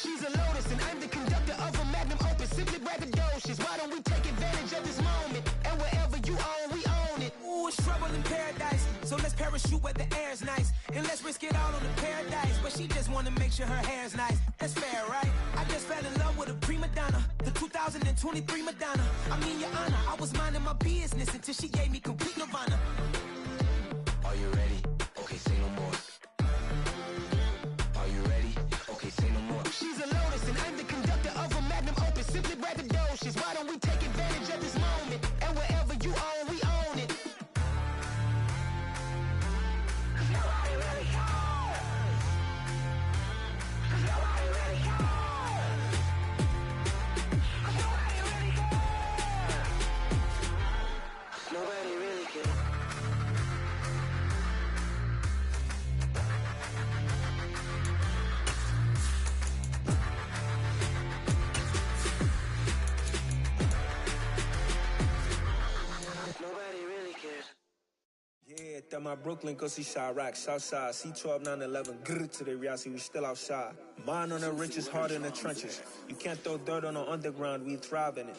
She's a lotus, and I'm the conductor of a magnum opus. Simply braggadocious. Why don't we take advantage of this moment? And wherever you own, we own it. Ooh, it's trouble in paradise. So let's parachute where the air's nice. And let's risk it all on the paradise. But she just wanna make sure her hair's nice. That's fair, right? I just fell in love with a prima donna. The 2023 Madonna. I mean, your honor, I was minding my business until she gave me complete nirvana. Are you ready? Okay, say no more. Are you ready? Okay, say no more. She's a lotus, and I'm the conductor of a magnum opus. Simply braggadocious. Why don't we take advantage of this moment? And wherever you own, we own it. Nobody really cares. Nobody really cares. Nobody really cares. Nobody really cares. Nobody really cares. Yeah, that my Brooklyn, go see Chirac, Southside, C12, 911, grrr to the reality, we still outside. Mine on the richest, heart in the trenches. You can't throw dirt on the underground, we thrive in it.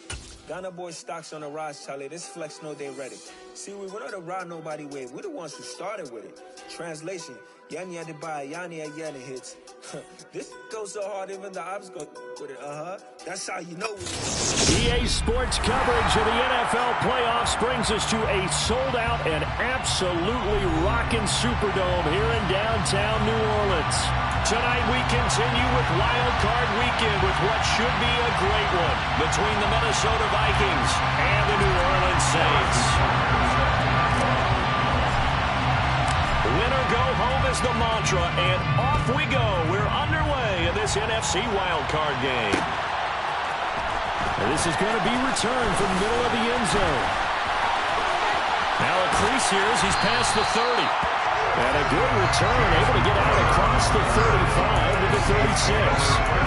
Ghana boy stocks on the rise, Charlie, this flex know they ready. See, we were not the ride nobody with, we're the ones who started with it. Translation, Yani had to buy, Yani had Yanni hits. This goes so hard, even the ops go with it, That's how you know. EA Sports coverage of the NFL playoffs brings us to a sold-out and absolutely rocking Superdome here in downtown New Orleans. Tonight we continue with Wild Card Weekend with what should be a great one between the Minnesota Vikings and the New Orleans Saints. Winner go home is the mantra, and off we go. We're underway in this NFC Wild Card game. And this is going to be returned from the middle of the end zone. Now a crease here as he's past the 30. And a good return, able to get out across the 35 to the 36.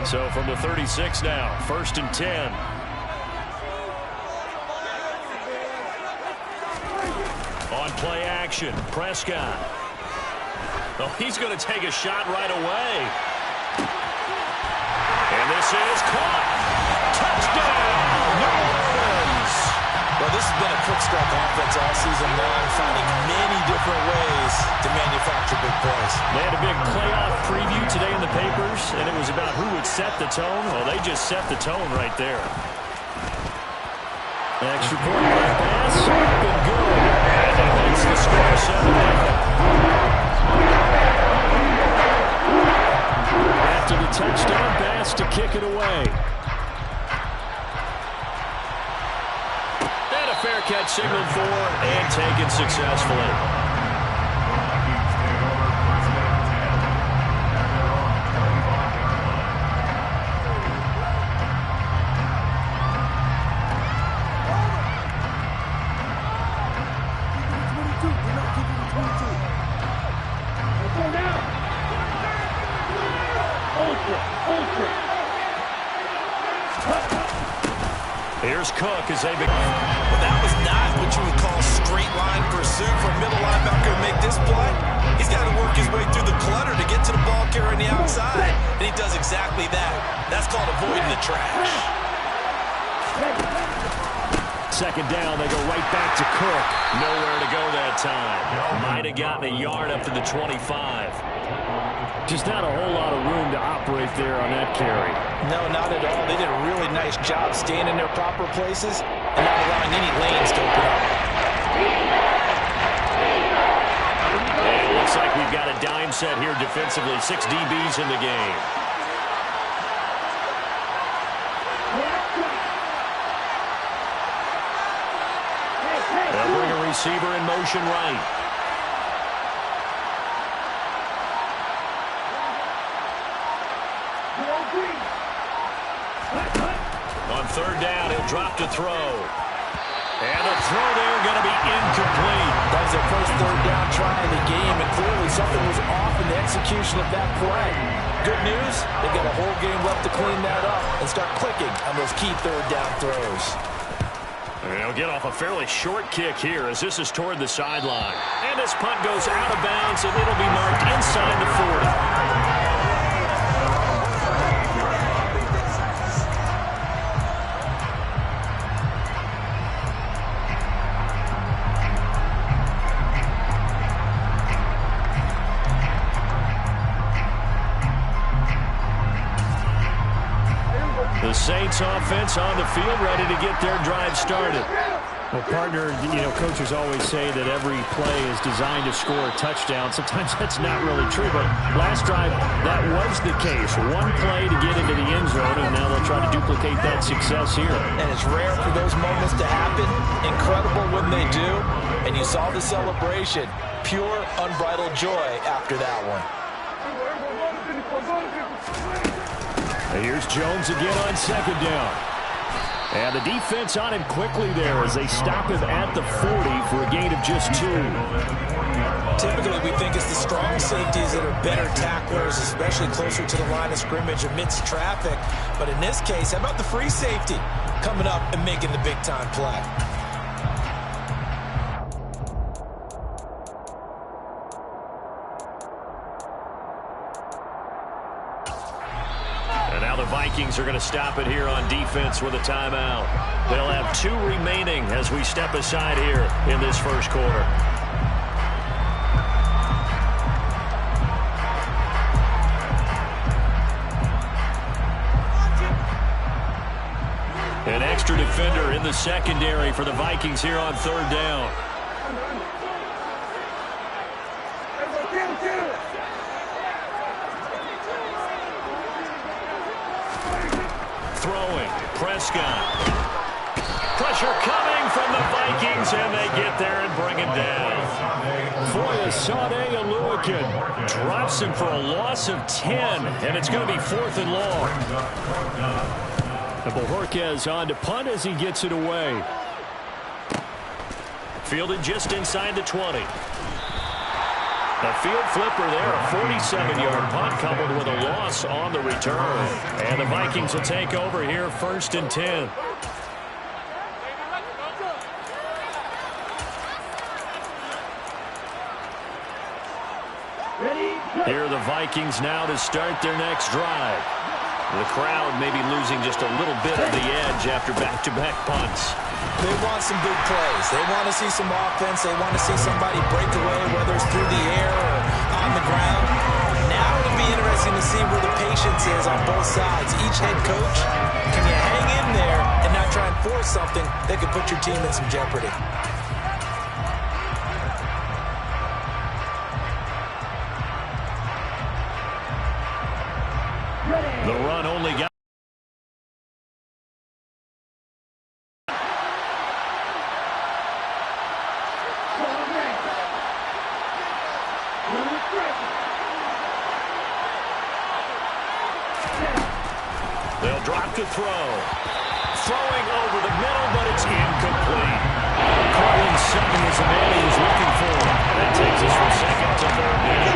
So from the 36 now, 1st and 10. On play action, Prescott. Oh, he's going to take a shot right away. And this is caught. Touchdown, New Orleans. Well, this has been a quick start offense all season long, finding many different ways to manufacture big plays. They had a big playoff preview today in the papers, and it was about who would set the tone. Well, they just set the tone right there. Extra point pass, been good. And that's the score, 7. After the touchdown pass to kick it away. Fair catch signaled for and taken successfully. Here's Cook as they begin. Well, that was not what you would call straight line pursuit for a middle linebacker to make this play. He's got to work his way through the clutter to get to the ball carrier on the outside, and he does exactly that. That's called avoiding the trash. 2nd down, they go right back to Cook. Nowhere to go that time. Might have gotten a yard up to the 25. Just not a whole lot of room to operate there on that carry. No, not at all. They did a really nice job staying in their proper places and not allowing any lanes to open up. And it looks like we've got a dime set here defensively. 6 DBs in the game. They'll bring a receiver in motion right. On 3rd down, he'll drop to throw. And the throw there going to be incomplete. That was their first 3rd down try in the game, and clearly something was off in the execution of that play. Good news, they got a whole game left to clean that up and start clicking on those key third down throws. They'll get off a fairly short kick here as this is toward the sideline. And this punt goes out of bounds, and it'll be marked inside the 40. The Saints offense on the field, ready to get their drive started. Well, partner, coaches always say that every play is designed to score a touchdown. Sometimes that's not really true, but last drive, that was the case. One play to get into the end zone, and now they'll try to duplicate that success here. And it's rare for those moments to happen. Incredible when they do. And you saw the celebration. Pure, unbridled joy after that one. And here's Jones again on second down. And the defense on him quickly there as they stop him at the 40 for a gain of just 2. Typically, we think it's the strong safeties that are better tacklers, especially closer to the line of scrimmage amidst traffic. But in this case, how about the free safety coming up and making the big-time play? Vikings are going to stop it here on defense with a timeout. They'll have 2 remaining as we step aside here in this first quarter. An extra defender in the secondary for the Vikings here on third down. Throwing, Prescott. Pressure coming from the Vikings, and they get there and bring him down. Foyesade Oluokun drops him for a loss of 10, and it's going to be 4th and long. Bojorquez on to punt as he gets it away. Fielded just inside the 20. A field flipper there, a 47-yard punt coupled with a loss on the return. And the Vikings will take over here, 1st and 10. Here are the Vikings now to start their next drive. The crowd may be losing just a little bit of the edge after back-to-back punts. They want some big plays. They want to see some offense. They want to see somebody break away, whether it's through the air or on the ground. Now it'll be interesting to see where the patience is on both sides. Each head coach, can you hang in there and not try and force something that could put your team in some jeopardy? The run only got. They'll drop to throw. Throwing over the middle, but it's incomplete. Cortland Sutton is the man he was looking for. That takes us from 2nd to 3rd down.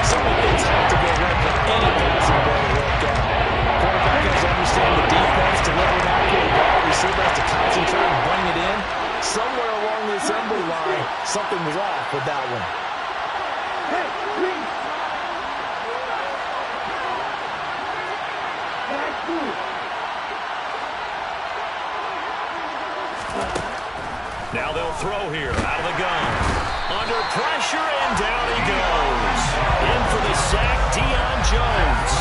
Some of the things have to go right for any passing ball to work out. Quarterback has to understand the defense, deliver an accurate ball. Receiver has to concentrate and bring it in. Somewhere along the assembly line, something was off with that one. Now they'll throw here, out of the gun. Under pressure, and down he goes. In for the sack, Deion Jones.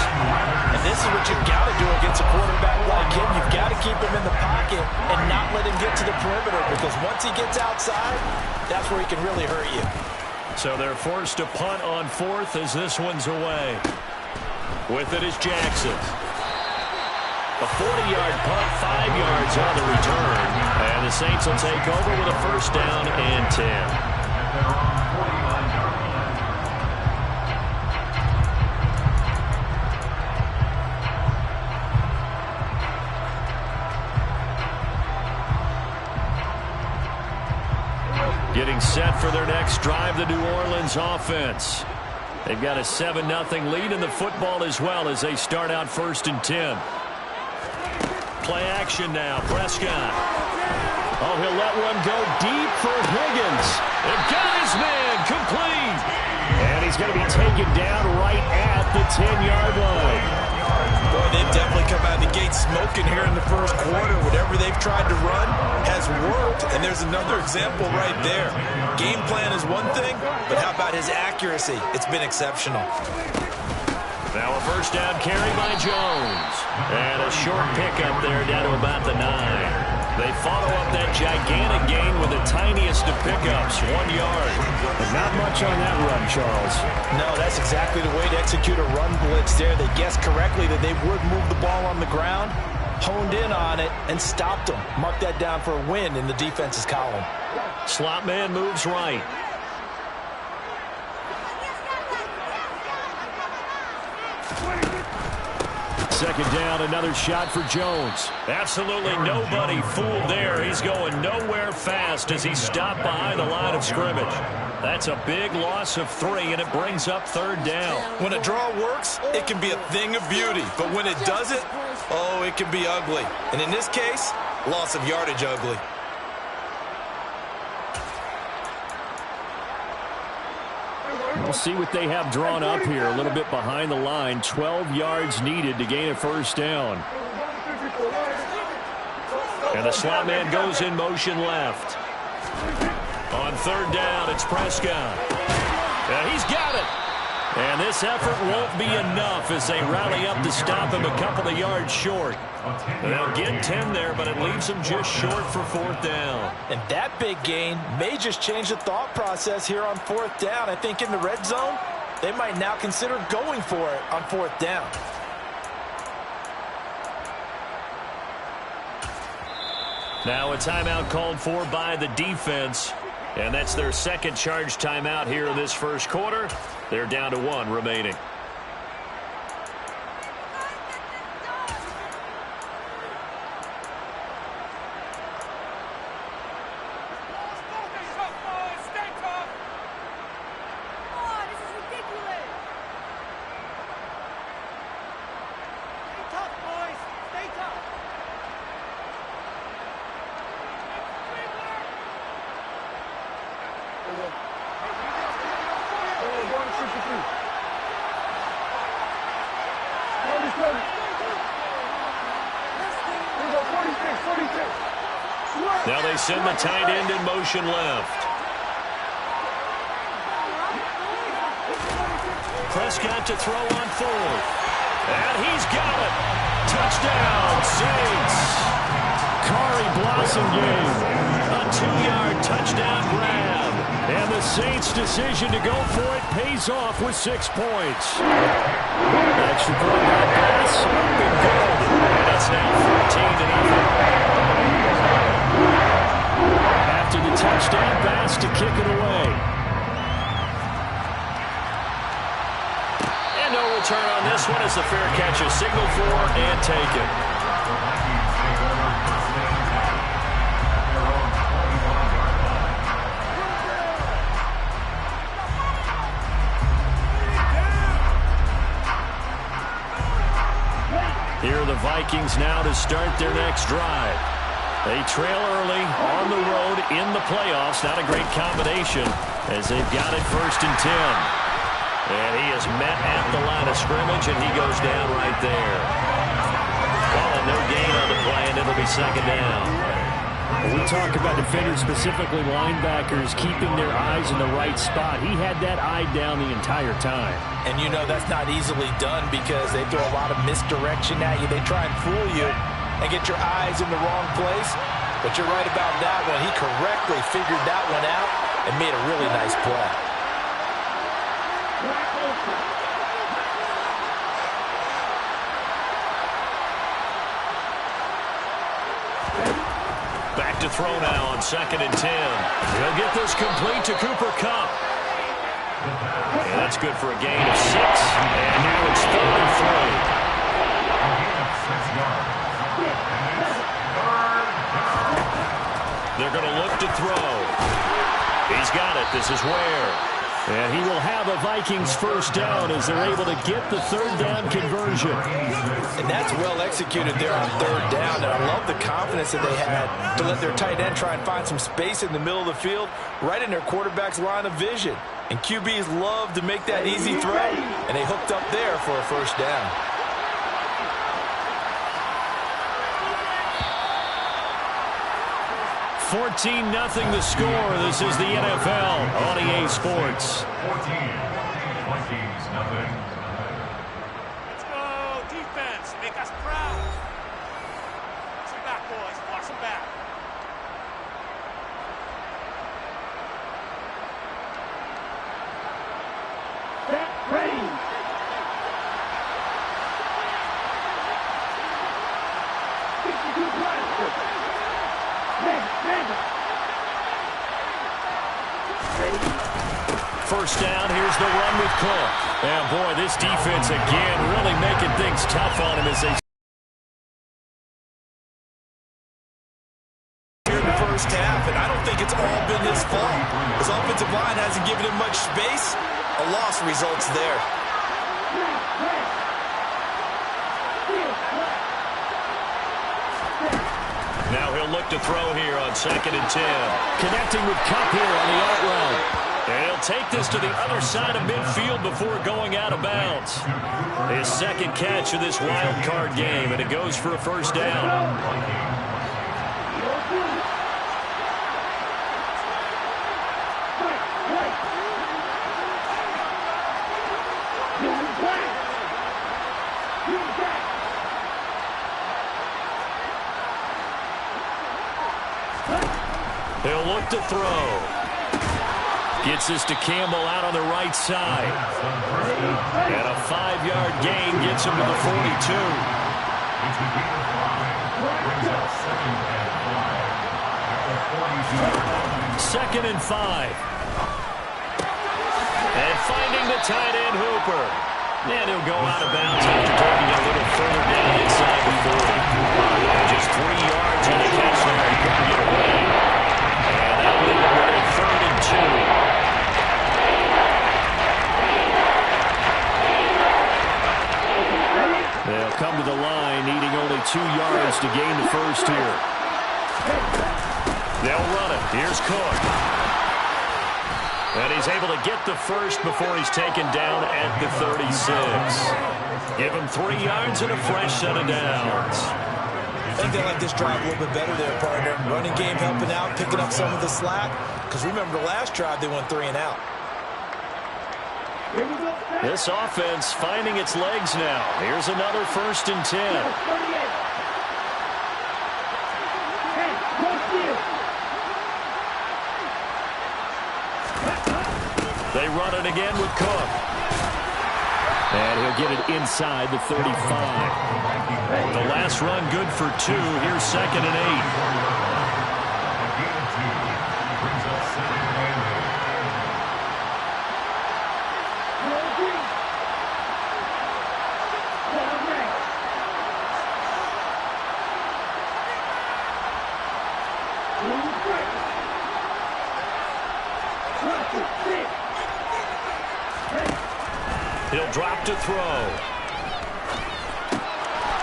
And this is what you've got to do against a quarterback like him. You've got to keep him in the pocket and not let him get to the perimeter, because once he gets outside, that's where he can really hurt you. So they're forced to punt on 4th as this one's away. With it is Jackson. A 40-yard punt, 5 yards on the return. And the Saints will take over with a 1st down and 10. Getting set for their next drive, the New Orleans offense. They've got a 7-0 lead in the football as well as they start out 1st and 10. Play action now. Prescott. Oh, he'll let one go deep for Higgins. It got his man complete. And he's going to be taken down right at the 10-yard line. Boy, they've definitely come out of the gate smoking here in the first quarter. Whatever they've tried to run has worked, and there's another example right there. Game plan is one thing, but how about his accuracy? It's been exceptional. Now a first down carry by Jones. And a short pickup there down to about the 9. They follow up that gigantic gain with the tiniest of pickups, 1 yard. But not much on that run, Charles. No, that's exactly the way to execute a run blitz there. They guessed correctly that they would move the ball on the ground, honed in on it, and stopped them. Mark that down for a win in the defense's column. Slot man moves right. Second down, another shot for Jones. Absolutely nobody fooled there. He's going nowhere fast as he's stopped behind the line of scrimmage. That's a big loss of 3, and it brings up 3rd down. When a draw works, it can be a thing of beauty. But when it doesn't, oh, it can be ugly. And in this case, loss of yardage ugly. We'll see what they have drawn up here. A little bit behind the line. 12 yards needed to gain a first down. And the slot man goes in motion left. On 3rd down, it's Prescott. And he's got it. And this effort won't be enough as they rally up to stop him a couple of yards short. They'll get 10 there, but it leaves them just short for 4th down. And that big gain may just change the thought process here on 4th down. I think in the red zone, they might now consider going for it on 4th down. Now a timeout called for by the defense. And that's their second charge timeout here in this first quarter. They're down to 1 remaining. Now they send the tight end in motion left. Prescott to throw on 4th. And he's got it. Touchdown, Saints. Kari Blasingame. A 2-yard touchdown grab. And the Saints' decision to go for it pays off with 6 points. Extra point by Bass. Good. And it's now 14-0. After the touchdown, Bass to kick it away. And no return on this one as the fair catch is signaled for and taken. Here are the Vikings now to start their next drive. They trail early on the road in the playoffs. Not a great combination as they've got it 1st and 10. And he is met at the line of scrimmage, and he goes down right there. Calling no gain on the play, and it'll be 2nd down. We talk about defenders, specifically linebackers, keeping their eyes in the right spot. He had that eye down the entire time. And you know that's not easily done because they throw a lot of misdirection at you. They try and fool you and get your eyes in the wrong place. But you're right about that one. He correctly figured that one out and made a really nice play. Back to throw now on 2nd and 10. He'll get this complete to Cooper Kupp. And that's good for a gain of 6. And now it's 3rd and 3. They're going to look to throw. He's got it. This is Ware. And he will have a Vikings first down as they're able to get the third down conversion. And that's well executed there on third down. And I love the confidence that they had to let their tight end try and find some space in the middle of the field, right in their quarterback's line of vision. And QBs love to make that easy throw, and they hooked up there for a first down. $14-0 the score. This is the NFL on EA Sports. 14, Vikings, nothing. Let's go, defense. Make us proud. Watch them back, boys. Watch them back. Set, ready. First down, here's the run with Cook. And boy, this defense again really making things tough on him as they Here in the first half, and I don't think it's all been his fault. His offensive line hasn't given him much space. A loss results there. Now he'll look to throw here on 2nd and 10. Connecting with Kupp here on the out route. And he'll take this to the other side of midfield before going out of bounds. His second catch of this wild card game, and it goes for a first down. He'll look to throw. Gets this to Campbell out on the right side. And a 5-yard gain gets him to the 42. Second and 5. And finding the tight end Hooper. And he'll go out of bounds after taking it a little further down inside the 40. And just 3 yards on the catch there. He couldn't get away. And that'll leave him with 3rd and 2. They'll come to the line, needing only 2 yards to gain the first here. They'll run it. Here's Cook. And he's able to get the first before he's taken down at the 36. Give him 3 yards and a fresh set of downs. I think they like this drive a little bit better there, partner. Running game helping out, picking up some of the slack. Because remember, the last drive they went 3 and out. This offense finding its legs now. Here's another 1st and 10. They run it again with Cook. And he'll get it inside the 35. The last run good for 2. Here's 2nd and 8. He'll drop to throw.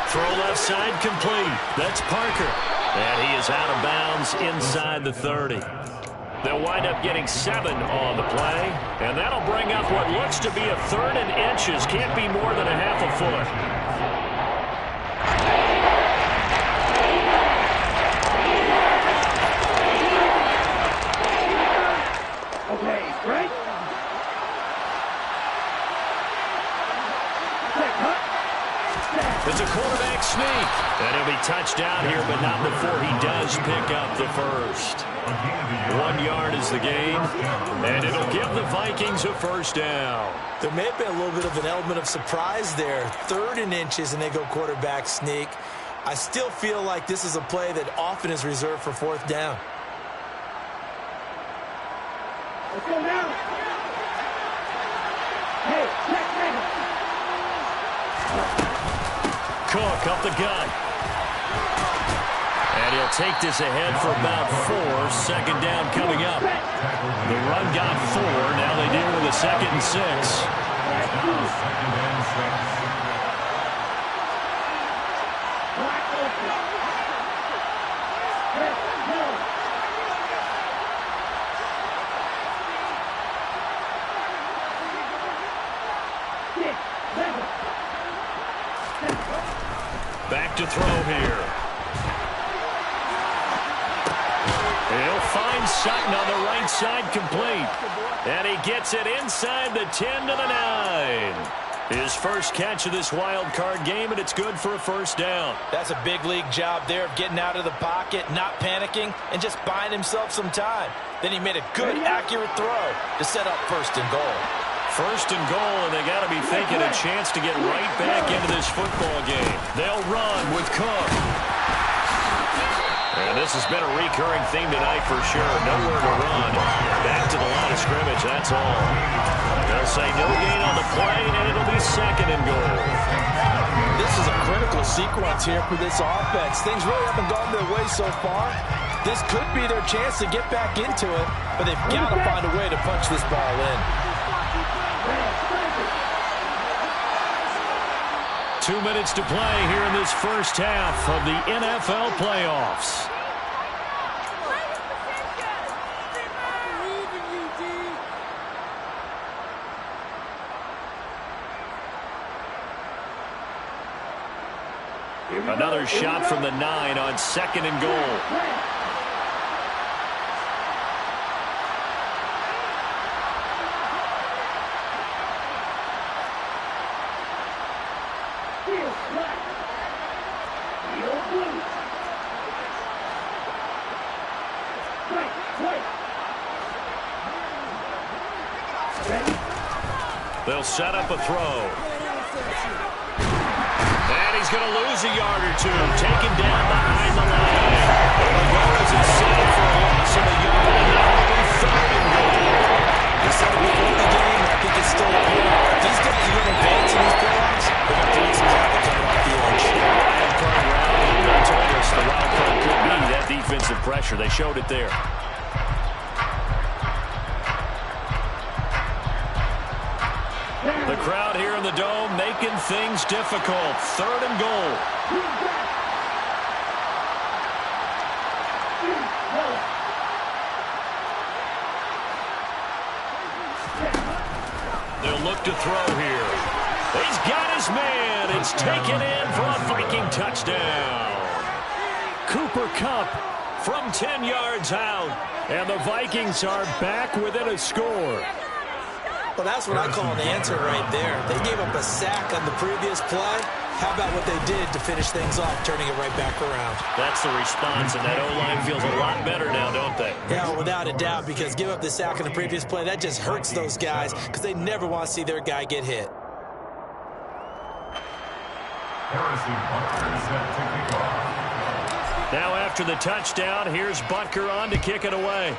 Throw left side complete. That's Parker. And he is out of bounds inside the 30. They'll wind up getting 7 on the play. And that'll bring up what looks to be a 3rd and inches. Can't be more than a half a foot. It's a quarterback sneak. And he'll be touched down here, but not before he does pick up the first. 1 yard is the gain, and it'll give the Vikings a first down. There may have been a little bit of an element of surprise there. 3rd and inches, and they go quarterback sneak. I still feel like this is a play that often is reserved for 4th down. Let's go now. Hey, check, Cook up the gut. And he'll they'll take this ahead for about 4. Second down coming up. The run got 4. Now they deal with a 2nd and 6. Second and 6. Back to throw here. He'll find Sutton on the right side, complete. And he gets it inside the 10 to the 9. His first catch of this wild card game, and it's good for a first down. That's a big league job there of getting out of the pocket, not panicking, and just buying himself some time. Then he made a good, accurate throw to set up 1st and goal. 1st and goal, and they got to be thinking a chance to get right back into this football game. They'll run with Cook. And this has been a recurring theme tonight for sure. Nowhere to run. Back to the line of scrimmage, that's all. They'll say no gain on the play, and it'll be 2nd and goal. This is a critical sequence here for this offense. Things really haven't gone their way so far. This could be their chance to get back into it, but they've got to find a way to punch this ball in. 2 minutes to play here in this first half of the NFL playoffs. Another shot from the 9 on 2nd and goal. They'll set up a throw. And he's going to lose a yard or 2. Taken down behind the line. The goal is set for a loss of a yard, and now it'll be 3rd and goal. We said it before the game. I think it's still a game. These guys are going to advance in these playoffs. They're going to do some coming off the edge. Wild card round. You told us the wild card could be that defensive pressure. They showed it there. The crowd here in the Dome making things difficult. 3rd and goal. They'll look to throw here. He's got his man. It's taken in for a Viking touchdown. Cooper Kupp from 10 yards out. And the Vikings are back within a score. Well, that's what I call an answer right there. They gave up a sack on the previous play. How about what they did to finish things off, turning it right back around? That's the response, and that O-line feels a lot better now, don't they? Yeah, without a doubt, because give up the sack on the previous play, that just hurts those guys because they never want to see their guy get hit. Harrison Butker set to kick off. Now after the touchdown, here's Butker on to kick it away.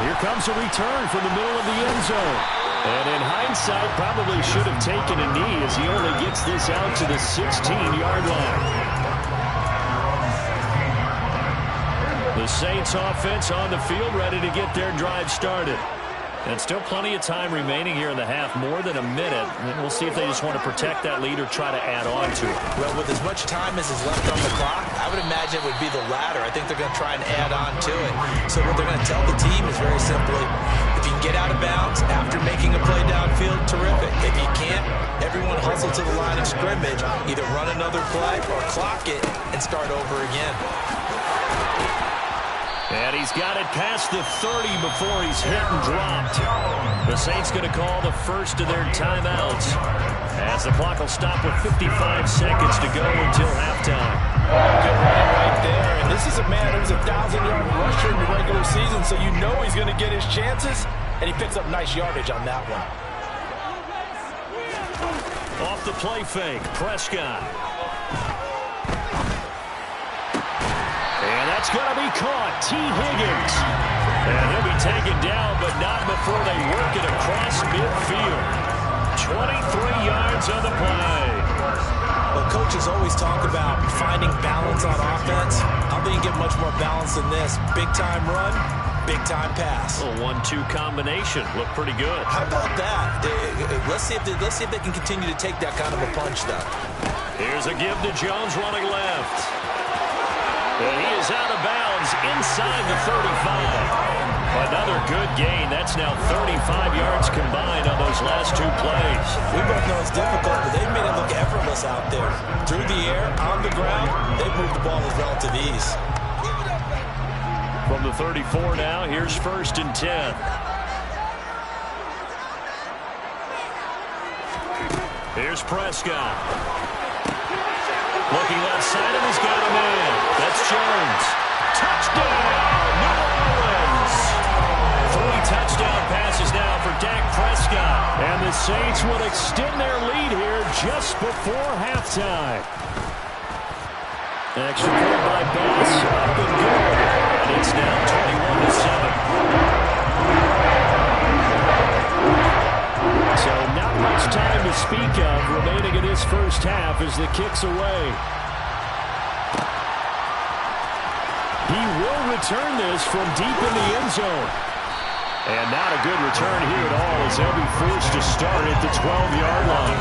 Here comes a return from the middle of the end zone. And in hindsight, probably should have taken a knee as he only gets this out to the 16-yard line. The Saints offense on the field ready to get their drive started. And still plenty of time remaining here in the half, more than a minute. And we'll see if they just want to protect that lead or try to add on to it. Well, with as much time as is left on the clock, I would imagine it would be the latter. I think they're going to try and add on to it. So what they're going to tell the team is very simply, if you can get out of bounds after making a play downfield, terrific. If you can't, everyone hustle to the line of scrimmage, either run another play or clock it and start over again. And he's got it past the 30 before he's hit and dropped. The Saints going to call the first of their timeouts as the clock will stop with 55 seconds to go until halftime. Good run right there. And this is a man who's a 1,000-yard rusher in the regular season, so you know he's going to get his chances, and he picks up nice yardage on that one. Off the play fake, Prescott. And that's going to be caught. T. Higgins. And he'll be taken down, but not before they work it across midfield. 23 yards on the play. Well, coaches always talk about finding balance on offense. I don't think you get much more balance than this. Big-time run, big-time pass. A 1-2 combination. Looked pretty good. How about that? Let's see if they can continue to take that kind of a punch, though. Here's a give to Jones running left. And he is out of bounds inside the 35. Another good gain. That's now 35 yards combined on those last two plays. We both know it's difficult, but they've made it look effortless out there. Through the air, on the ground, they've moved the ball with relative ease. From the 34 now, here's 1st and 10. Here's Prescott. Looking left side, and he's got a man. That's Jones. Touchdown, New Orleans. 3 touchdown passes now for Dak Prescott. And the Saints will extend their lead here just before halftime. Extra point by Bass, up and good. And it's now 21-7. So not much time to speak of remaining in this first half as the kick's away. He will return this from deep in the end zone. And not a good return here at all as they'll be forced to start at the 12-yard line.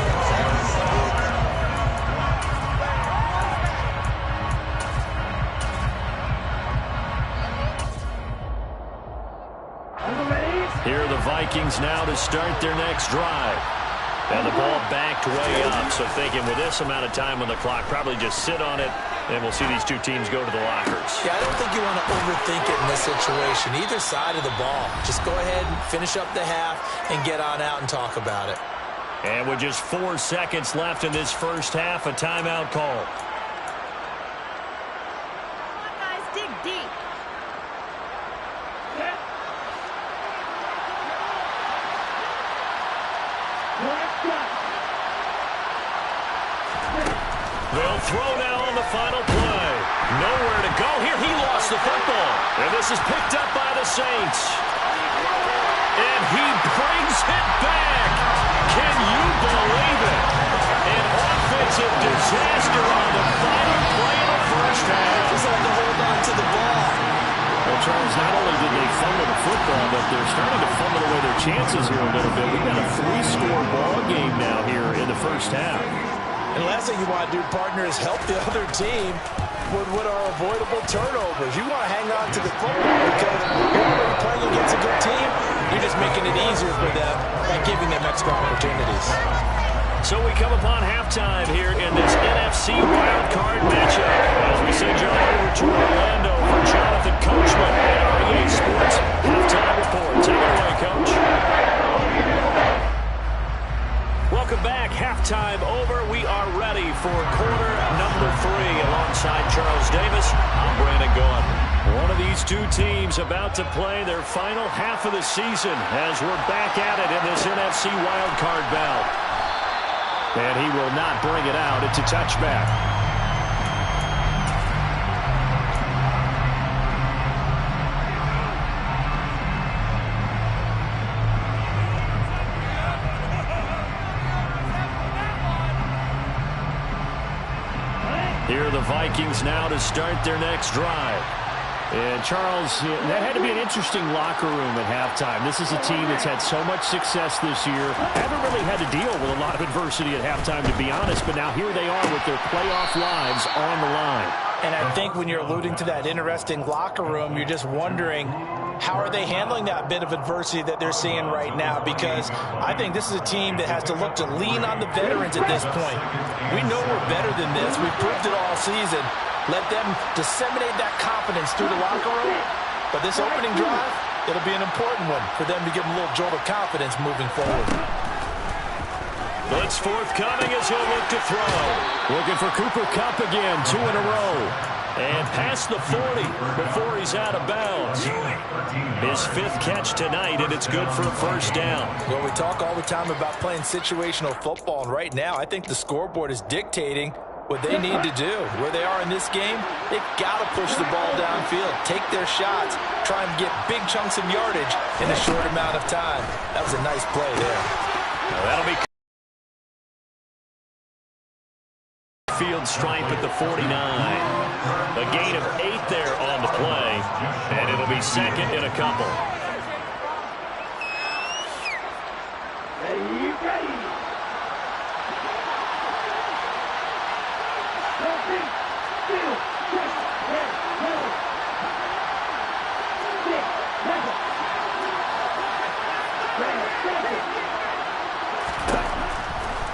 Here are the Vikings now to start their next drive. And the ball backed way up, so thinking with this amount of time on the clock, probably just sit on it, and we'll see these two teams go to the lockers. Yeah, I don't think you want to overthink it in this situation. Either side of the ball. Just go ahead and finish up the half and get on out and talk about it. And with just 4 seconds left in this first half, a timeout call. Come on, guys, dig deep. They'll throw now on the final play. Nowhere to go here. He lost the football. And this is picked up by the Saints. And he brings it back. Can you believe it? An offensive disaster on the final play of the first half. Just had to hold on to the ball. Well, Charles, not only did they fumble the football, but they're starting to fumble away their chances here a little bit. We've got a 3-score ball game now here in the first half. And last thing you want to do, partner, is help the other team with what are avoidable turnovers. You want to hang on to the football because you're already playing against a good team. You're just making it easier for them by giving them extra opportunities. So we come upon halftime here in this NFC wildcard matchup. As we send you over to Orlando for Jonathan Coachman at REA Sports Halftime Report. Take it away, Coach. Welcome back. Halftime over. We are ready for quarter number 3. Alongside Charles Davis, I'm Brandon Gaudin. One of these two teams about to play their final half of the season as we're back at it in this NFC wildcard bout. And he will not bring it out. It's a touchback. Here are the Vikings now to start their next drive. And, Charles, that had to be an interesting locker room at halftime. This is a team that's had so much success this year. Haven't really had to deal with a lot of adversity at halftime, to be honest, but now here they are with their playoff lives on the line. And I think when you're alluding to that interesting locker room, you're just wondering, how are they handling that bit of adversity that they're seeing right now? Because I think this is a team that has to look to lean on the veterans at this point. We know we're better than this. We've proved it all season. Let them disseminate that confidence through the locker room. But this opening drive, it'll be an important one for them to give them a little jolt of confidence moving forward. Blitz forthcoming as he'll look to throw. Looking for Cooper Kupp again, 2 in a row. And past the 40 before he's out of bounds. His 5th catch tonight, and it's good for a first down. Well, we talk all the time about playing situational football, and right now I think the scoreboard is dictating what they need to do. Where they are in this game, they've got to push the ball downfield, take their shots, try and get big chunks of yardage in a short amount of time. That was a nice play there. Now that'll be midfield stripe at the 49. A gain of 8 there on the play, and it'll be second in a couple.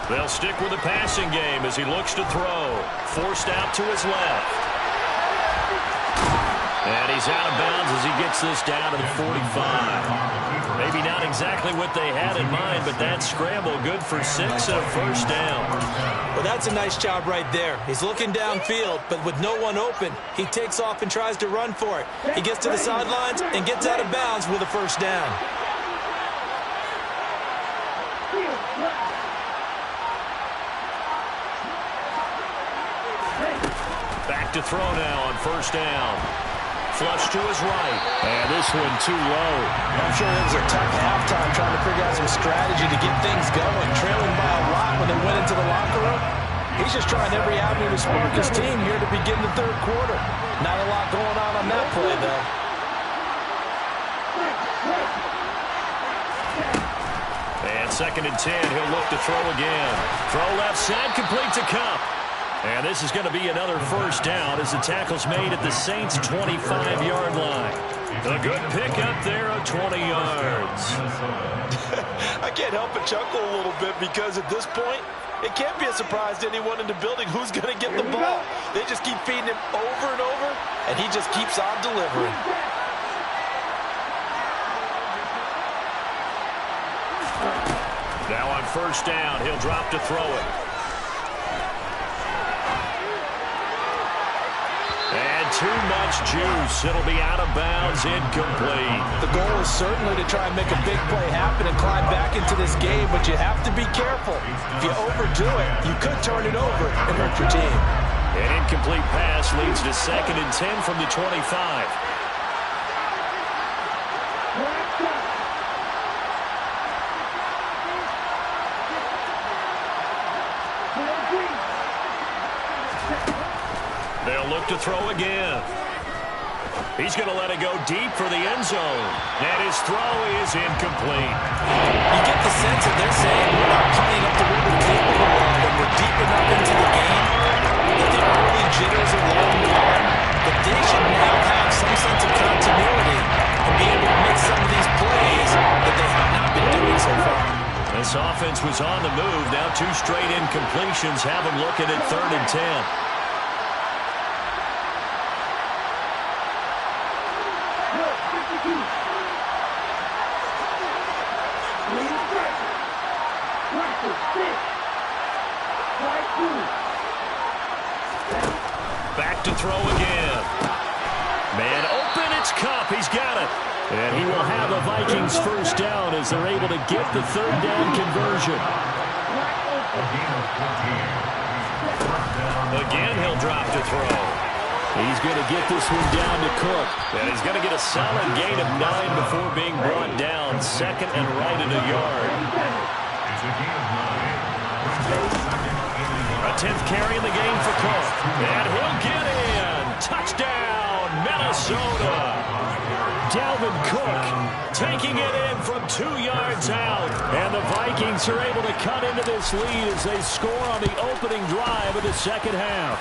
They'll stick with the passing game as he looks to throw. Forced out to his left. And he's out of bounds as he gets this down to the 45. Maybe not exactly what they had in mind, but that scramble good for 6 and a first down. Well, that's a nice job right there. He's looking downfield, but with no one open, he takes off and tries to run for it. He gets to the sidelines and gets out of bounds with a first down. Back to throw now on first down. Flush to his right. And this one too low. I'm sure it was a tough halftime trying to figure out some strategy to get things going. Trailing by a lot when they went into the locker room. He's just trying every avenue to spark his team here to begin the third quarter. Not a lot going on that play, though. And second and 10, he'll look to throw again. Throw left side, complete to Kupp. And this is going to be another first down as the tackle's made at the Saints' 25-yard line. A good pick up there of 20 yards. I can't help but chuckle a little bit because at this point, it can't be a surprise to anyone in the building who's going to get the ball. They just keep feeding him over and over, and he just keeps on delivering. Now on first down, he'll drop to throw it. And too much juice. It'll be out of bounds, incomplete. The goal is certainly to try and make a big play happen and climb back into this game, but you have to be careful. If you overdo it, you could turn it over and hurt your team. An incomplete pass leads to second and 10 from the 25. They'll look to throw again. He's going to let it go deep for the end zone. And his throw is incomplete. You get the sense that they're saying we're not playing up to what we're capable of, and we're deep enough into the game that the early jitters are long gone. But they should now have some sense of continuity and be able to make some of these plays that they have not been doing so far. This offense was on the move. Now 2 straight incompletions have them looking at third and 10. Back to throw again. Man open, it's Kupp. He's got it. And he will have the Vikings first down as they're able to get the third down conversion. Again, he'll drop to throw. He's going to get this one down to Cook. And he's going to get a solid gain of 9 before being brought down. Second and right at a yard. A 10th carry in the game for Cook. And he'll get in. Touchdown, Minnesota. Dalvin Cook taking it in from 2 yards out. And the Vikings are able to cut into this lead as they score on the opening drive of the second half.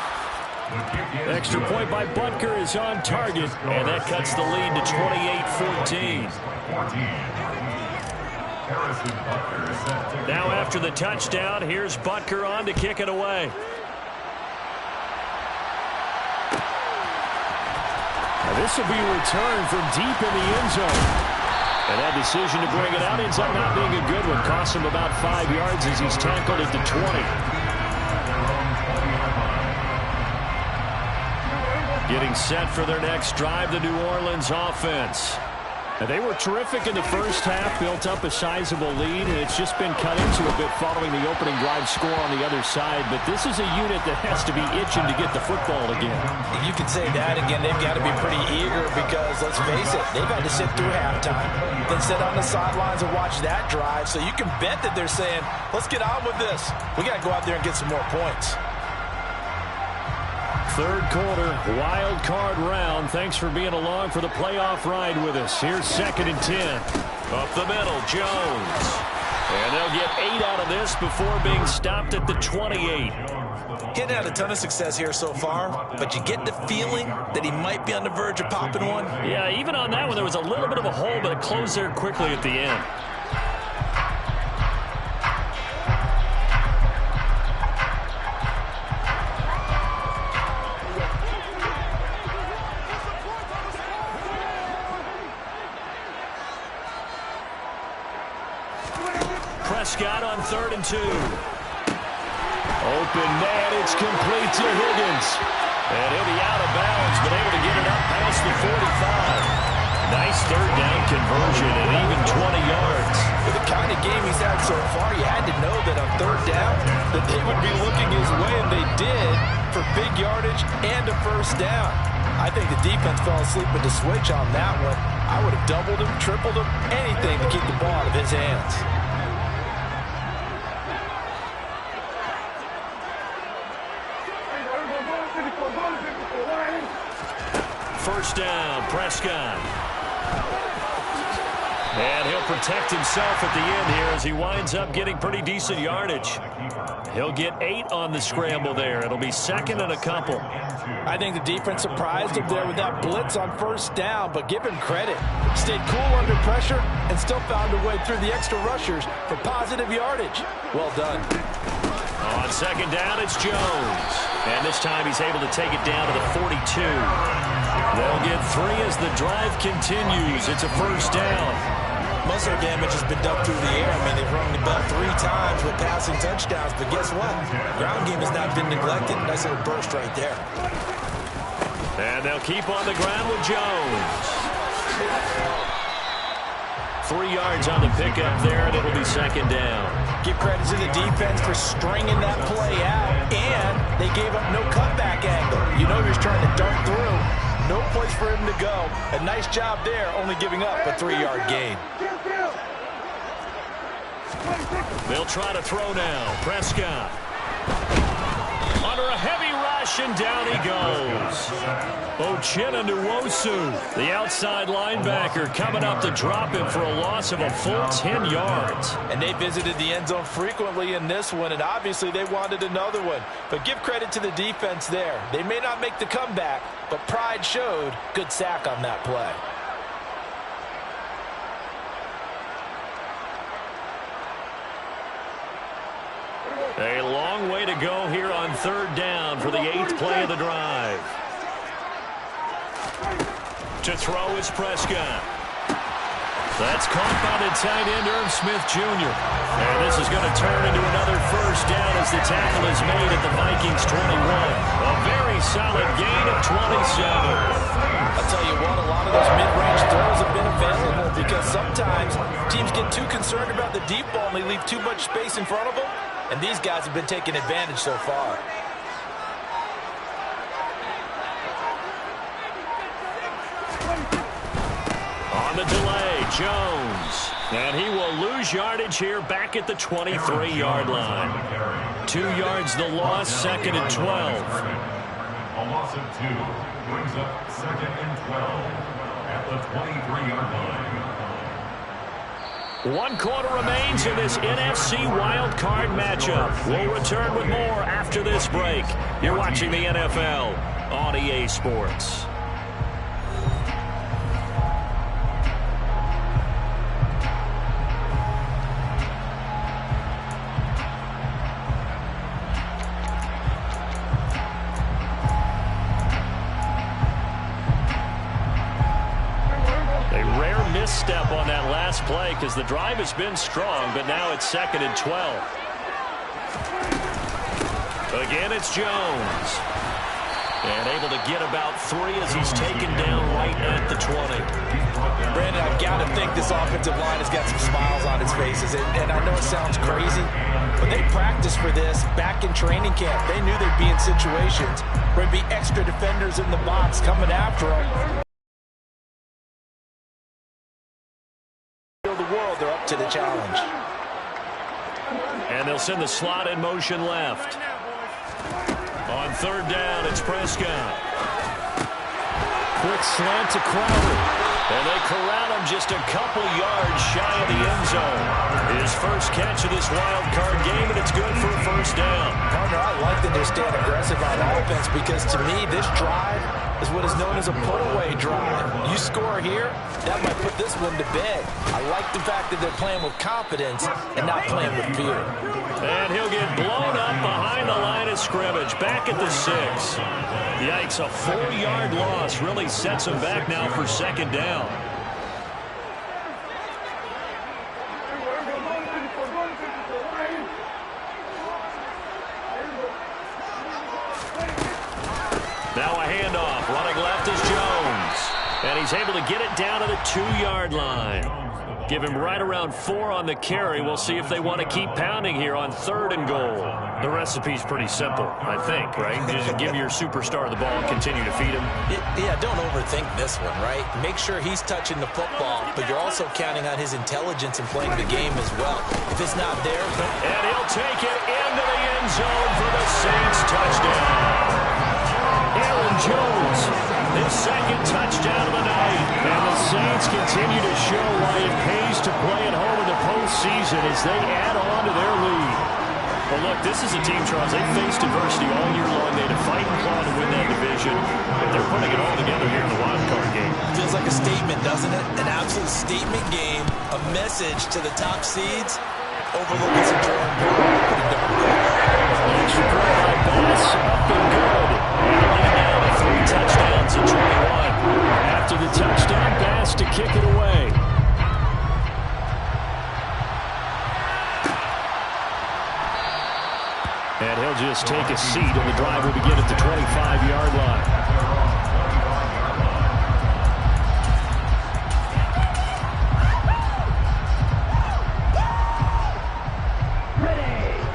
Extra point by Butker is on target, and that cuts the lead to 28-14. Now after the touchdown, here's Butker on to kick it away. Now this will be a return from deep in the end zone. And that decision to bring it out ends up not being a good one. Costs him about 5 yards as he's tackled at the 20. Getting set for their next drive, the New Orleans offense. Now, they were terrific in the first half, built up a sizable lead, and it's just been cut into a bit following the opening drive score on the other side. But this is a unit that has to be itching to get the football again. You could say that again. They've got to be pretty eager because, let's face it, they've had to sit through halftime, then sit on the sidelines and watch that drive. So you can bet that they're saying, let's get on with this. We got to go out there and get some more points. Third quarter, wild card round. Thanks for being along for the playoff ride with us. Here's 2nd and 10. Up the middle, Jones. And they'll get 8 out of this before being stopped at the 28. Getting had a ton of success here so far, but you get the feeling that he might be on the verge of popping one. Yeah, even on that one, there was a little bit of a hole, but it closed there quickly at the end. Prescott on 3rd and 2. Open man, it's complete to Higgins. And he'll be out of bounds, but able to get it up past the 45. Nice 3rd down conversion and even 20 yards. With the kind of game he's had so far, you had to know that on 3rd down that they would be looking his way, and they did, for big yardage and a 1st down. I think the defense fell asleep with the switch on that one. I would have doubled him, tripled him, anything to keep the ball out of his hands. First down, Prescott. And he'll protect himself at the end here as he winds up getting pretty decent yardage. He'll get 8 on the scramble there. It'll be 2nd and a couple. I think the defense surprised him there with that blitz on 1st down, but give him credit. Stayed cool under pressure and still found a way through the extra rushers for positive yardage. Well done. On 2nd down, it's Jones. And this time he's able to take it down to the 42. They'll get 3 as the drive continues. It's a 1st down. Most of their damage has been done through the air. I mean, they've rung the bell 3 times with passing touchdowns, but guess what? Ground game has not been neglected. Nice little burst right there. And they'll keep on the ground with Jones. 3 yards on the pickup there, and it'll be 2nd down. Give credit to the defense for stringing that play out, and they gave up no cutback angle. You know he was trying to dart through. No place for him to go. A nice job there, only giving up a 3-yard gain. They'll try to throw now. Prescott. Under a heavy rush, and down he goes. Uchenna Nwosu, the outside linebacker, coming up to drop him for a loss of a full 10 yards. And they visited the end zone frequently in this one, and obviously they wanted another one. But give credit to the defense there. They may not make the comeback, but pride showed. Good sack on that play. A long way to go here on 3rd down for the 8th play of the drive. To throw is Prescott. That's caught by the tight end, Irv Smith Jr. And this is going to turn into another 1st down as the tackle is made at the Vikings 21. A very solid gain of 27. I'll tell you what, a lot of those mid-range throws have been available because sometimes teams get too concerned about the deep ball and they leave too much space in front of them. And these guys have been taking advantage so far. On the delay, Jones. And he will lose yardage here back at the 23-yard line. 2 yards the loss, 2nd and 12. A loss of 2 brings up 2nd and 12 at the 23-yard line. 1 quarter remains in this NFC wildcard matchup. We'll return with more after this break. You're watching the NFL on EA Sports. Step on that last play because the drive has been strong, but now it's 2nd and 12. Again, it's Jones. And able to get about 3 as he's taken down right at the 20. Brandon, I've got to think this offensive line has got some smiles on its faces. And I know it sounds crazy, but they practiced for this back in training camp. They knew they'd be in situations where there'd be extra defenders in the box coming after them. They're up to the challenge. And they'll send the slot in motion left. On third down, it's Prescott. Quick slant to Crowder. And they corral him just a couple yards shy of the end zone. His first catch of this wild card game, and it's good for a first down. Partner, I like that they're staying aggressive on offense because to me, this drive is what is known as a put-away drive. You score here, that might put this one to bed. I like the fact that they're playing with confidence and not playing with fear. And he'll get blown up behind the line of scrimmage, back at the 6. Yikes, a 4-yard loss really sets him back now for second down. Now a handoff, running left is Jones. And he's able to get it down to the 2-yard line. Give him right around 4 on the carry. We'll see if they want to keep pounding here on 3rd and goal. The recipe's pretty simple, I think, right? Just give your superstar the ball and continue to feed him. Yeah, don't overthink this one, right? Make sure he's touching the football, but you're also counting on his intelligence and playing the game as well. If it's not there... And he'll take it into the end zone for the Saints touchdown. Aaron Jones, his second touchdown of the night. And the Saints continue to show why it pays to play at home in the postseason as they add on to their lead. Well, look, this is a team, Charles, they faced adversity all year long. They had to fight and claw to win that division. But they're putting it all together here in the wild card game. Feels like a statement, doesn't it? An absolute statement game, a message to the top seeds. Overlooking some drawing board. Pretty darn good. Extra play by Bass, up and good. And now 3 touchdowns at 21. After the touchdown, Bass to kick it away. And he'll just take a seat, and the drive will begin at the 25-yard line.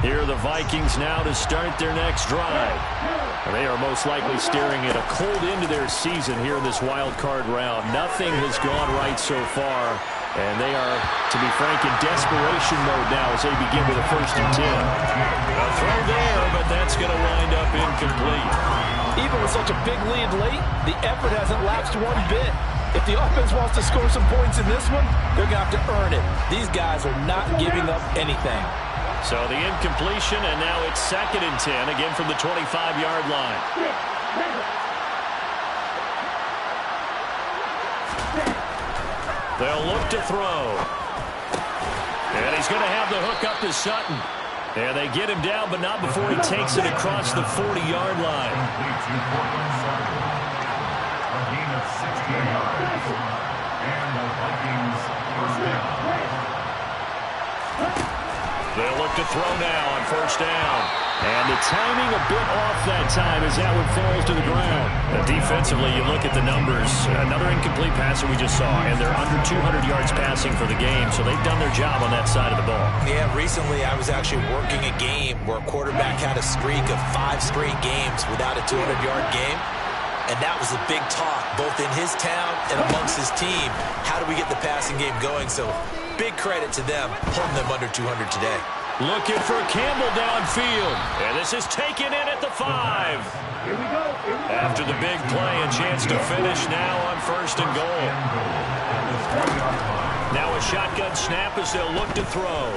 Here are the Vikings now to start their next drive. They are most likely staring at a cold end to their season here in this wild card round. Nothing has gone right so far, and they are, to be frank, in desperation mode now as they begin with a 1st and 10. A throw there, but that's going to wind up incomplete. Even with such a big lead late, the effort hasn't lapsed one bit. If the offense wants to score some points in this one, they're going to have to earn it. These guys are not giving up anything. So the incompletion, and now it's 2nd and 10, again from the 25-yard line. They'll look to throw. And he's going to have the hook up to Sutton. And they get him down, but not before he takes it across the 40-yard line. A gain of 16 yards. And the Vikings first down. They'll look to throw now on 1st down. And the timing a bit off that time as that one falls to the ground. Defensively, you look at the numbers. Another incomplete passer we just saw, and they're under 200 yards passing for the game, so they've done their job on that side of the ball. Yeah, recently I was actually working a game where a quarterback had a streak of 5 straight games without a 200-yard game. And that was a big talk, both in his town and amongst his team. How do we get the passing game going? So big credit to them, holding them under 200 today. Looking for Campbell downfield. And this is taken in at the 5. Here we go. After the big play, a chance to finish now on 1st and goal. Now a shotgun snap as they'll look to throw.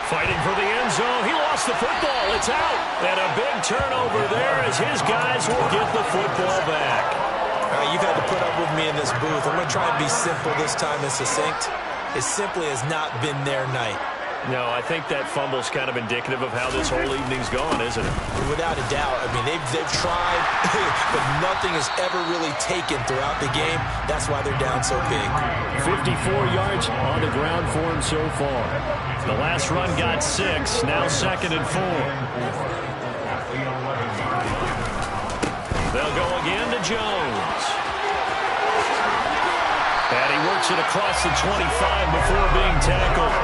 Fighting for the end zone. He lost the football. It's out. And a big turnover there as his guys will get the football back. You've had to put up with me in this booth. I'm going to try and be simple this time and succinct. It simply has not been their night. No, I think that fumble's kind of indicative of how this whole evening's going, isn't it? Without a doubt. I mean, they've tried, but nothing has ever really taken throughout the game. That's why they're down so big. 54 yards on the ground for him so far. The last run got 6, now 2nd and 4. They'll go again to Jones. And he works it across the 25 before being tackled.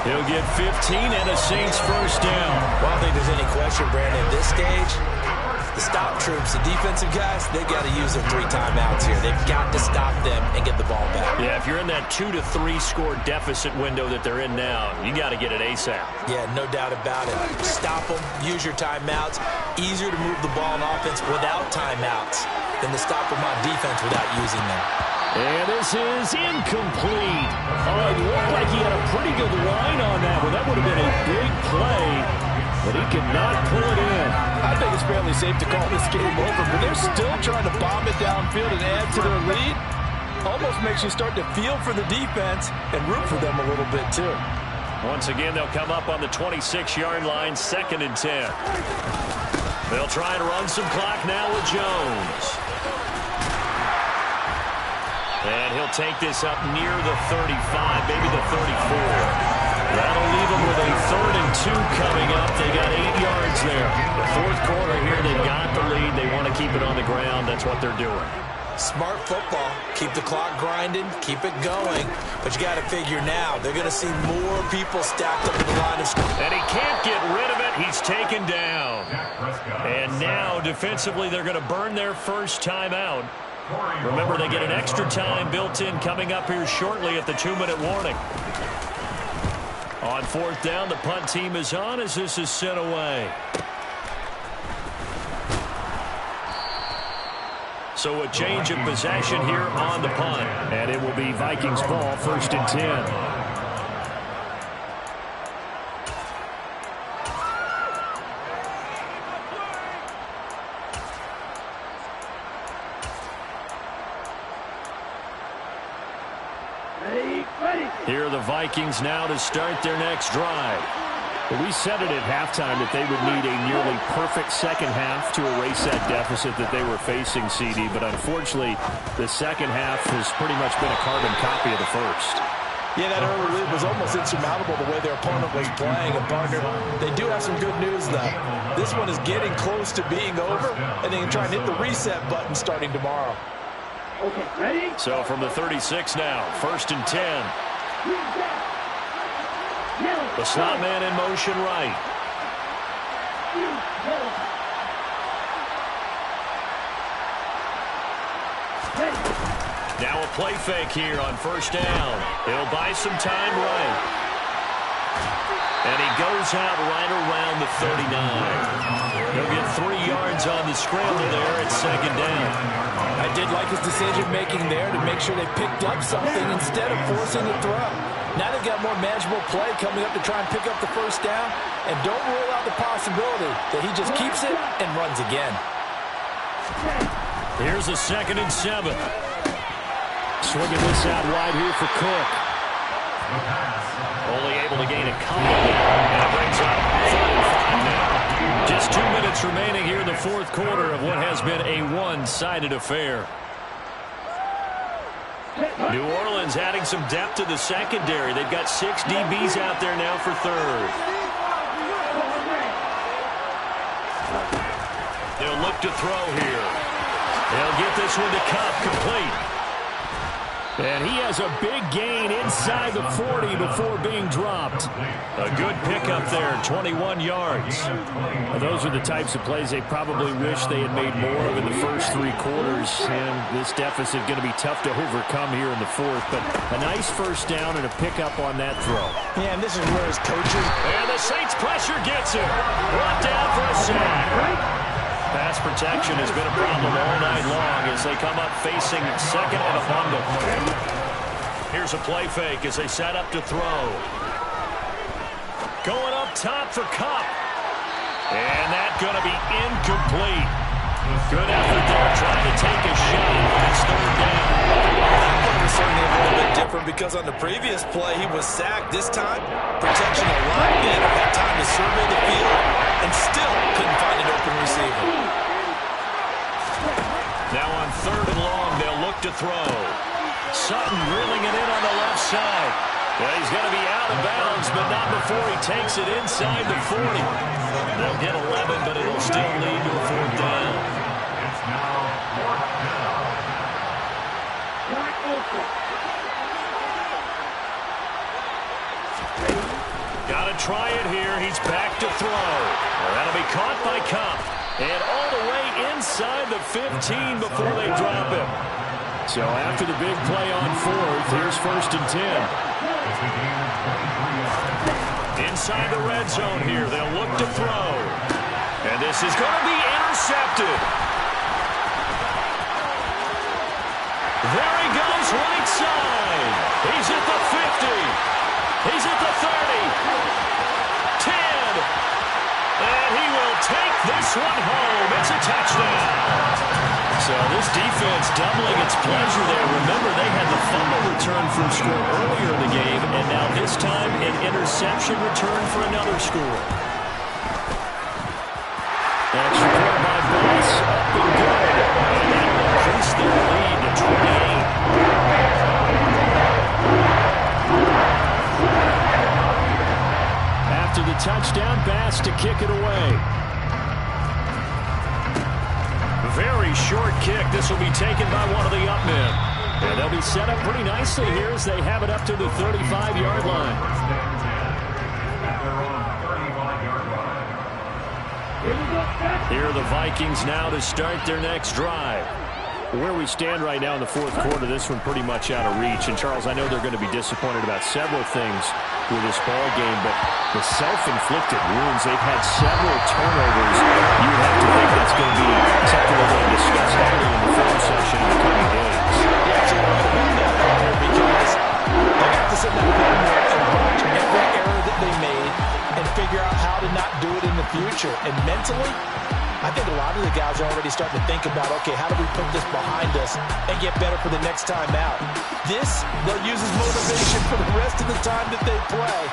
He'll get 15 and a Saints first down. Well, I don't think there's any question, Brandon, at this stage, the stop troops, the defensive guys, they've got to use their 3 timeouts here. They've got to stop them and get the ball back. Yeah, if you're in that 2 to 3 score deficit window that they're in now, you got to get it ASAP. Yeah, no doubt about it. Stop them, use your timeouts. easier to move the ball on offense without timeouts than to stop them on defense without using them. And this is incomplete. Oh, it looked like he had a pretty good line on that one. That would have been a big play, but he could not pull it in. I think it's fairly safe to call this game over, but they're still trying to bomb it downfield and add to their lead. Almost makes you start to feel for the defense and root for them a little bit, too. Once again, they'll come up on the 26-yard line, 2nd and 10. They'll try to run some clock now with Jones. And he'll take this up near the 35, maybe the 34. That'll leave them with a 3rd and 2 coming up. They got 8 yards there. The 4th quarter here, they've got the lead. They want to keep it on the ground. That's what they're doing. Smart football. Keep the clock grinding. Keep it going. But you got to figure now, they're going to see more people stacked up in the line of scrimmage. And he can't get rid of it. He's taken down. And now, defensively, they're going to burn their first timeout. Remember, they get an extra time built in coming up here shortly at the 2-minute warning. On 4th down, the punt team is on as this is sent away. So a change of possession here on the punt. And it will be Vikings ball, 1st and 10. Here are the Vikings now to start their next drive. Well, we said it at halftime that they would need a nearly perfect second half to erase that deficit that they were facing, CD. But unfortunately, the second half has pretty much been a carbon copy of the first. Yeah, that early lead was almost insurmountable the way their opponent was playing. And, partner, they do have some good news, though. This one is getting close to being over, and they can try and hit the reset button starting tomorrow. Okay, ready? So from the 36 now, 1st and 10. The slot man in motion right. Now a play fake here on 1st down. He'll buy some time right. And he goes out right around the 39. He'll get 3 yards on the scramble there at 2nd down. I did like his decision-making there to make sure they picked up something instead of forcing the throw. Now they've got more manageable play coming up to try and pick up the 1st down. And don't rule out the possibility that he just keeps it and runs again. Here's a 2nd and 7. Swinging this out wide here for Cook. Only able to gain a couple. And it brings up 3rd and 5 now. Just 2 minutes remaining here in the 4th quarter of what has been a one-sided affair. New Orleans adding some depth to the secondary. They've got 6 DBs out there now for 3rd. They'll look to throw here. They'll get this one to Kupp, complete. And he has a big gain inside the 40 before being dropped. A good pickup there, 21 yards. Well, those are the types of plays they probably wish they had made more of in the first 3 quarters. And this deficit going to be tough to overcome here in the 4th. But a nice 1st down and a pickup on that throw. Yeah, and this is where his coaches... And the Saints pressure gets him. Brought down for a sack. Pass protection has been a problem all night long as they come up facing 2nd and a bundle. Here's a play fake as they set up to throw. Going up top for Kupp. And that's going to be incomplete. Good effort there trying to take a shot. It's 3rd down. That one was certainly a little bit different because on the previous play he was sacked. This time, protection a lot better. Had time to survey the field and still couldn't find an open receiver. Now on 3rd and long, they'll look to throw. Sutton reeling it in on the left side. Well, he's going to be out of bounds, but not before he takes it inside the 40. They'll get 11, but it'll still lead to a 4th down. It's now 4th down. Got to try it here. He's back to throw. Well, that'll be caught by Kupp. And all the way inside the 15 before they drop him. So after the big play on 4th, here's 1st and 10. Inside the red zone here. They'll look to throw. And this is going to be intercepted. There he goes, right side. He's at the 50. He's at the 30. 10. And he will take this one home. It's a touchdown. So this defense doubling its pleasure there. Remember, they had the fumble return from score earlier in the game, and now this time an interception return for another score. Extra point by Boss, up and good. And that will increase their lead to 28. After the touchdown, Bass to kick it away. Very short kick. This will be taken by one of the up men. And they'll be set up pretty nicely here as they have it up to the 35-yard line. Here are the Vikings now to start their next drive. Where we stand right now in the fourth quarter, this one pretty much out of reach. And, Charles, I know they're going to be disappointed about several things with this ball game, but the self-inflicted wounds, they've had several turnovers. You would have to think that's going to be something they're going to discuss heavily in the film session in the coming days. Yeah, absolutely right about that, Hunter, because they have to sit down and watch every error that they made and figure out how to not do it in the future. And mentally, I think a lot of the guys are already starting to think about, okay, how do we put this behind us and get better for the next time out? This, they'll use as motivation for the rest of the time that they play.